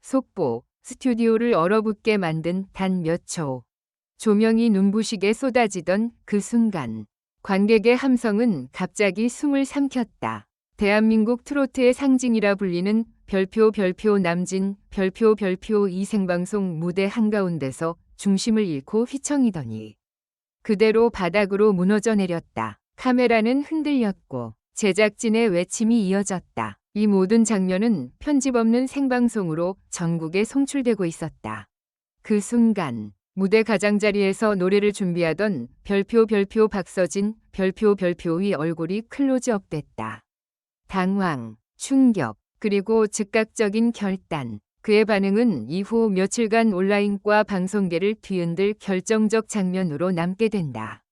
속보, 스튜디오를 얼어붙게 만든 단 몇 초. 조명이 눈부시게 쏟아지던 그 순간. 관객의 함성은 갑자기 숨을 삼켰다. 대한민국 트로트의 상징이라 불리는 별표 별표 남진 별표 별표 이 생방송 무대 한가운데서 중심을 잃고 휘청이더니 그대로 바닥으로 무너져 내렸다. 카메라는 흔들렸고 제작진의 외침이 이어졌다. 이 모든 장면은 편집 없는 생방송으로 전국에 송출되고 있었다. 그 순간 무대 가장자리에서 노래를 준비하던 별표 별표 박서진 별표 별표의 얼굴이 클로즈업 됐다. 당황, 충격, 그리고 즉각적인 결단. 그의 반응은 이후 며칠간 온라인과 방송계를 뒤흔들 결정적 장면으로 남게 된다.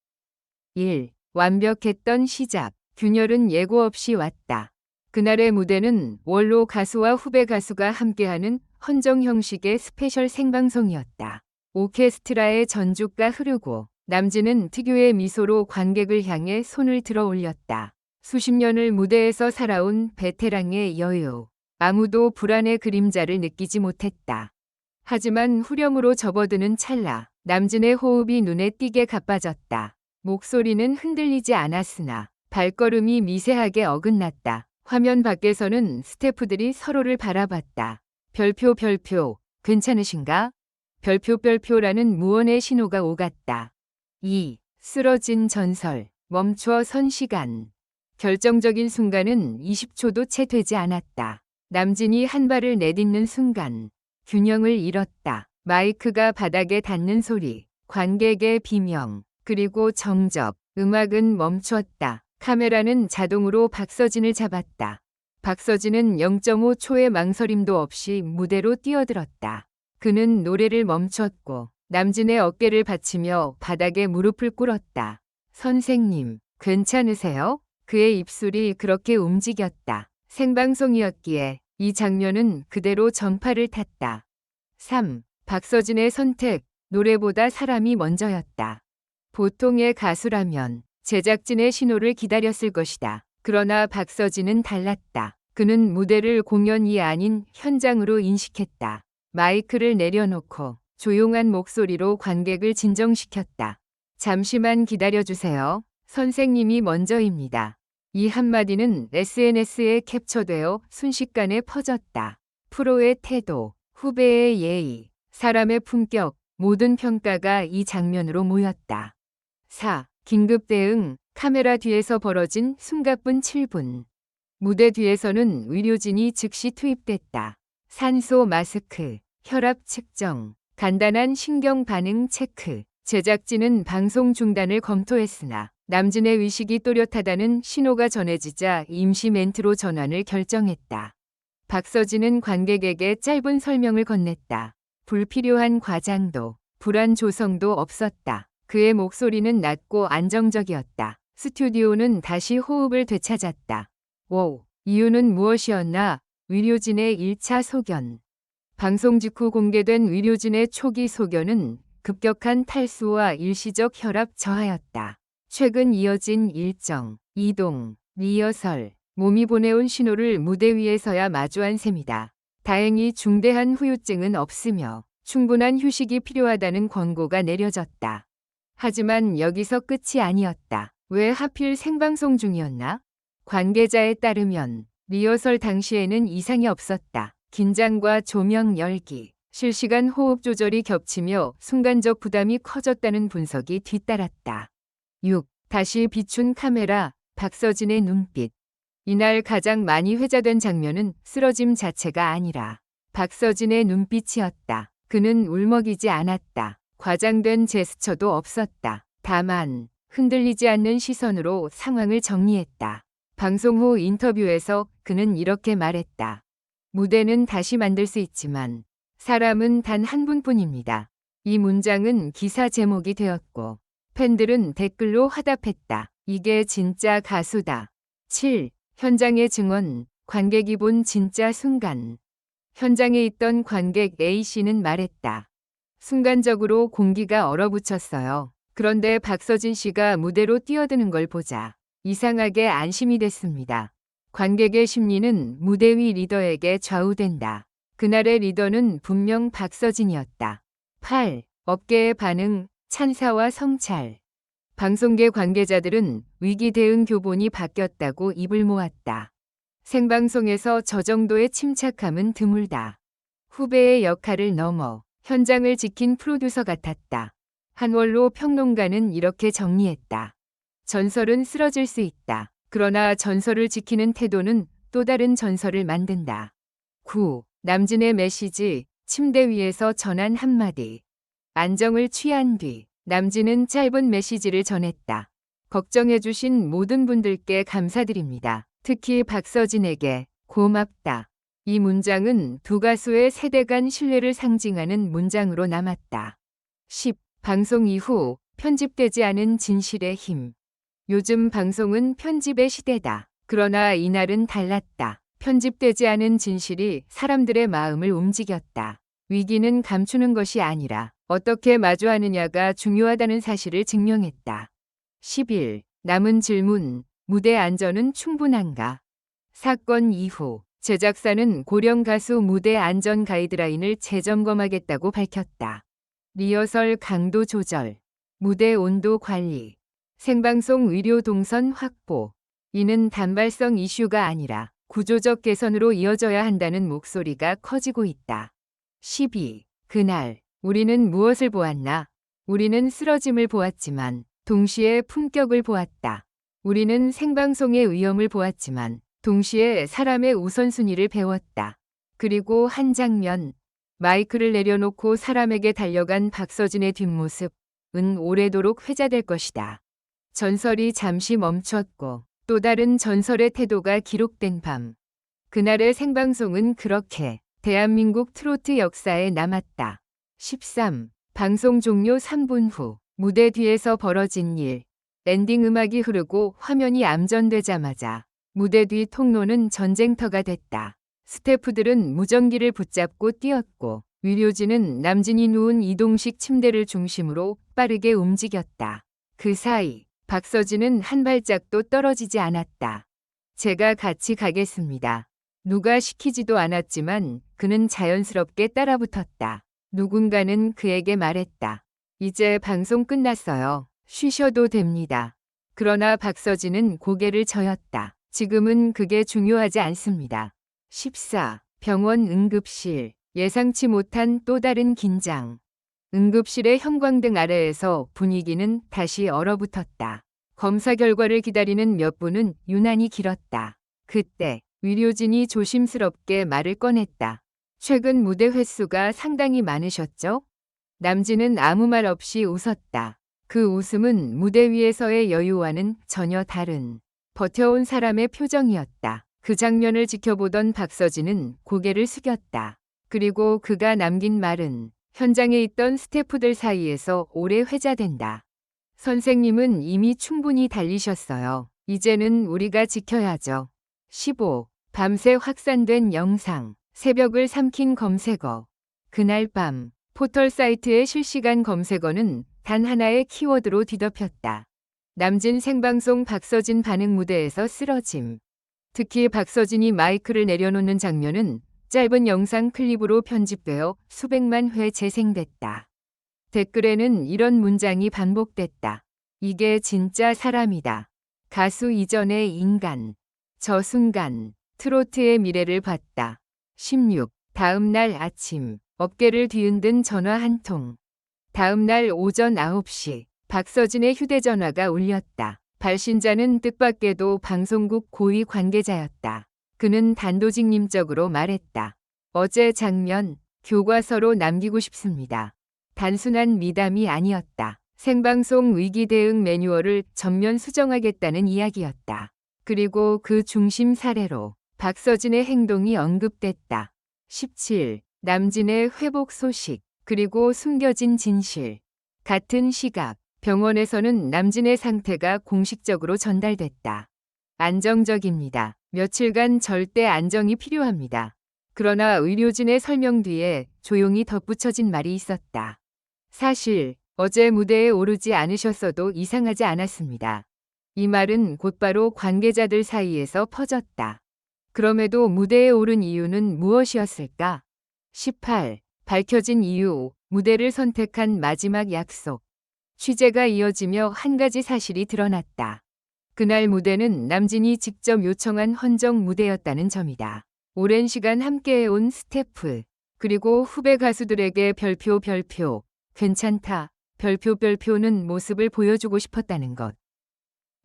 1. 완벽했던 시작. 균열은 예고 없이 왔다. 그날의 무대는 원로 가수와 후배 가수가 함께하는 헌정 형식의 스페셜 생방송이었다. 오케스트라의 전주가 흐르고 남진은 특유의 미소로 관객을 향해 손을 들어 올렸다. 수십 년을 무대에서 살아온 베테랑의 여유. 아무도 불안의 그림자를 느끼지 못했다. 하지만 후렴으로 접어드는 찰나 남진의 호흡이 눈에 띄게 가빠졌다. 목소리는 흔들리지 않았으나 발걸음이 미세하게 어긋났다. 화면 밖에서는 스태프들이 서로를 바라봤다. 별표 별표 괜찮으신가? 별표 별표라는 무언의 신호가 오갔다. 2. 쓰러진 전설. 멈춰 선 시간. 결정적인 순간은 20초도 채 되지 않았다. 남진이 한 발을 내딛는 순간 균형을 잃었다. 마이크가 바닥에 닿는 소리, 관객의 비명, 그리고 정적. 음악은 멈췄다. 카메라는 자동으로 박서진을 잡았다. 박서진은 0.5초의 망설임도 없이 무대로 뛰어들었다. 그는 노래를 멈췄고 남진의 어깨를 받치며 바닥에 무릎을 꿇었다. 선생님, 괜찮으세요? 그의 입술이 그렇게 움직였다. 생방송이었기에 이 장면은 그대로 전파를 탔다. 3. 박서진의 선택. 노래보다 사람이 먼저였다. 보통의 가수라면 제작진의 신호를 기다렸을 것이다. 그러나 박서진은 달랐다. 그는 무대를 공연이 아닌 현장으로 인식했다. 마이크를 내려놓고 조용한 목소리로 관객을 진정시켰다. 잠시만 기다려주세요. 선생님이 먼저입니다. 이 한마디는 SNS에 캡처되어 순식간에 퍼졌다. 프로의 태도, 후배의 예의, 사람의 품격, 모든 평가가 이 장면으로 모였다. 4. 긴급 대응. 카메라 뒤에서 벌어진 숨가쁜 7분. 무대 뒤에서는 의료진이 즉시 투입됐다. 산소 마스크, 혈압 측정, 간단한 신경 반응 체크. 제작진은 방송 중단을 검토했으나 남진의 의식이 또렷하다는 신호가 전해지자 임시 멘트로 전환을 결정했다. 박서진은 관객에게 짧은 설명을 건넸다. 불필요한 과장도, 불안 조성도 없었다. 그의 목소리는 낮고 안정적이었다. 스튜디오는 다시 호흡을 되찾았다. 오, 이유는 무엇이었나? 의료진의 1차 소견. 방송 직후 공개된 의료진의 초기 소견은 급격한 탈수와 일시적 혈압 저하였다. 최근 이어진 일정, 이동, 리허설, 몸이 보내온 신호를 무대 위에서야 마주한 셈이다. 다행히 중대한 후유증은 없으며 충분한 휴식이 필요하다는 권고가 내려졌다. 하지만 여기서 끝이 아니었다. 왜 하필 생방송 중이었나? 관계자에 따르면 리허설 당시에는 이상이 없었다. 긴장과 조명 열기, 실시간 호흡 조절이 겹치며 순간적 부담이 커졌다는 분석이 뒤따랐다. 6. 다시 비춘 카메라, 박서진의 눈빛. 이날 가장 많이 회자된 장면은 쓰러짐 자체가 아니라 박서진의 눈빛이었다. 그는 울먹이지 않았다. 과장된 제스처도 없었다. 다만 흔들리지 않는 시선으로 상황을 정리했다. 방송 후 인터뷰에서 그는 이렇게 말했다. 무대는 다시 만들 수 있지만 사람은 단 한 분뿐입니다. 이 문장은 기사 제목이 되었고 팬들은 댓글로 화답했다. 이게 진짜 가수다. 7. 현장의 증언. 관객이 본 진짜 순간. 현장에 있던 관객 A씨는 말했다. 순간적으로 공기가 얼어붙었어요. 그런데 박서진 씨가 무대로 뛰어드는 걸 보자 이상하게 안심이 됐습니다. 관객의 심리는 무대 위 리더에게 좌우된다. 그날의 리더는 분명 박서진이었다. 8. 업계의 반응, 찬사와 성찰. 방송계 관계자들은 위기 대응 교본이 바뀌었다고 입을 모았다. 생방송에서 저 정도의 침착함은 드물다. 후배의 역할을 넘어 현장을 지킨 프로듀서 같았다. 한월로 평론가는 이렇게 정리했다. 전설은 쓰러질 수 있다. 그러나 전설을 지키는 태도는 또 다른 전설을 만든다. 9. 남진의 메시지, 침대 위에서 전한 한마디. 안정을 취한 뒤 남진은 짧은 메시지를 전했다. 걱정해주신 모든 분들께 감사드립니다. 특히 박서진에게 고맙다. 이 문장은 두 가수의 세대 간 신뢰를 상징하는 문장으로 남았다. 10. 방송 이후 편집되지 않은 진실의 힘. 요즘 방송은 편집의 시대다. 그러나 이날은 달랐다. 편집되지 않은 진실이 사람들의 마음을 움직였다. 위기는 감추는 것이 아니라 어떻게 마주하느냐가 중요하다는 사실을 증명했다. 11. 남은 질문, 무대 안전은 충분한가? 사건 이후 제작사는 고령 가수 무대 안전 가이드라인을 재점검하겠다고 밝혔다. 리허설 강도 조절, 무대 온도 관리, 생방송 의료 동선 확보. 이는 단발성 이슈가 아니라 구조적 개선으로 이어져야 한다는 목소리가 커지고 있다. 12. 그날 우리는 무엇을 보았나? 우리는 쓰러짐을 보았지만 동시에 품격을 보았다. 우리는 생방송의 위험을 보았지만 동시에 사람의 우선순위를 배웠다. 그리고 한 장면, 마이크를 내려놓고 사람에게 달려간 박서진의 뒷모습은 오래도록 회자될 것이다. 전설이 잠시 멈췄고 또 다른 전설의 태도가 기록된 밤. 그날의 생방송은 그렇게 대한민국 트로트 역사에 남았다. 13. 방송 종료 3분 후 무대 뒤에서 벌어진 일. 엔딩 음악이 흐르고 화면이 암전되자마자 무대 뒤 통로는 전쟁터가 됐다. 스태프들은 무전기를 붙잡고 뛰었고 위료진은 남진이 누운 이동식 침대를 중심으로 빠르게 움직였다. 그 사이 박서진은 한 발짝도 떨어지지 않았다. 제가 같이 가겠습니다. 누가 시키지도 않았지만 그는 자연스럽게 따라붙었다. 누군가는 그에게 말했다. 이제 방송 끝났어요. 쉬셔도 됩니다. 그러나 박서진은 고개를 저었다. 지금은 그게 중요하지 않습니다. 14. 병원 응급실. 예상치 못한 또 다른 긴장. 응급실의 형광등 아래에서 분위기는 다시 얼어붙었다. 검사 결과를 기다리는 몇 분은 유난히 길었다. 그때 의료진이 조심스럽게 말을 꺼냈다. 최근 무대 횟수가 상당히 많으셨죠? 남진은 아무 말 없이 웃었다. 그 웃음은 무대 위에서의 여유와는 전혀 다른 버텨온 사람의 표정이었다. 그 장면을 지켜보던 박서진은 고개를 숙였다. 그리고 그가 남긴 말은 현장에 있던 스태프들 사이에서 오래 회자된다. 선생님은 이미 충분히 달리셨어요. 이제는 우리가 지켜야죠. 15. 밤새 확산된 영상. 새벽을 삼킨 검색어. 그날 밤 포털 사이트의 실시간 검색어는 단 하나의 키워드로 뒤덮였다. 남진 생방송 박서진 반응 무대에서 쓰러짐. 특히 박서진이 마이크를 내려놓는 장면은 짧은 영상 클립으로 편집되어 수백만 회 재생됐다. 댓글에는 이런 문장이 반복됐다. 이게 진짜 사람이다. 가수 이전의 인간. 저 순간 트로트의 미래를 봤다. 16. 다음 날 아침 어깨를 뒤흔든 전화 한 통. 다음 날 오전 9시 박서진의 휴대전화가 울렸다. 발신자는 뜻밖에도 방송국 고위 관계자였다. 그는 단도직입적으로 말했다. 어제 장면 교과서로 남기고 싶습니다. 단순한 미담이 아니었다. 생방송 위기 대응 매뉴얼을 전면 수정하겠다는 이야기였다. 그리고 그 중심 사례로 박서진의 행동이 언급됐다. 17. 남진의 회복 소식, 그리고 숨겨진 진실. 같은 시각, 병원에서는 남진의 상태가 공식적으로 전달됐다. 안정적입니다. 며칠간 절대 안정이 필요합니다. 그러나 의료진의 설명 뒤에 조용히 덧붙여진 말이 있었다. 사실 어제 무대에 오르지 않으셨어도 이상하지 않았습니다. 이 말은 곧바로 관계자들 사이에서 퍼졌다. 그럼에도 무대에 오른 이유는 무엇이었을까? 18. 밝혀진 이유, 무대를 선택한 마지막 약속. 취재가 이어지며 한 가지 사실이 드러났다. 그날 무대는 남진이 직접 요청한 헌정 무대였다는 점이다. 오랜 시간 함께해온 스태프, 그리고 후배 가수들에게 별표, 괜찮다, 별표는 모습을 보여주고 싶었다는 것.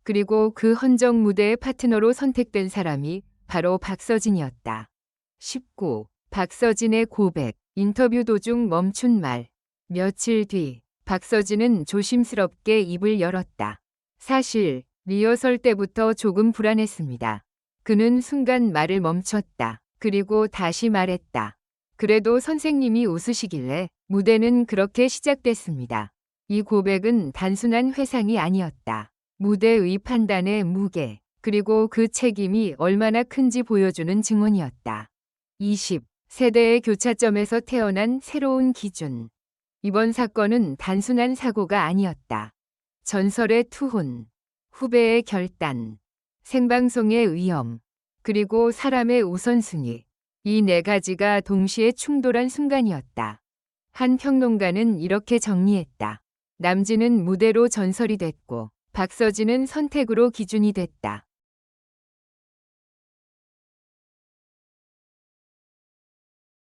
그리고 그 헌정 무대의 파트너로 선택된 사람이 바로 박서진이었다. 19. 박서진의 고백, 인터뷰 도중 멈춘 말. 며칠 뒤, 박서진은 조심스럽게 입을 열었다. 사실, 리허설 때부터 조금 불안했습니다. 그는 순간 말을 멈췄다. 그리고 다시 말했다. 그래도 선생님이 웃으시길래 무대는 그렇게 시작됐습니다. 이 고백은 단순한 회상이 아니었다. 무대의 판단의 무게, 그리고 그 책임이 얼마나 큰지 보여주는 증언이었다. 20. 세대의 교차점에서 태어난 새로운 기준. 이번 사건은 단순한 사고가 아니었다. 전설의 투혼, 후배의 결단, 생방송의 위험, 그리고 사람의 우선순위. 이 네 가지가 동시에 충돌한 순간이었다. 한 평론가는 이렇게 정리했다. 남진은 무대로 전설이 됐고, 박서진은 선택으로 기준이 됐다.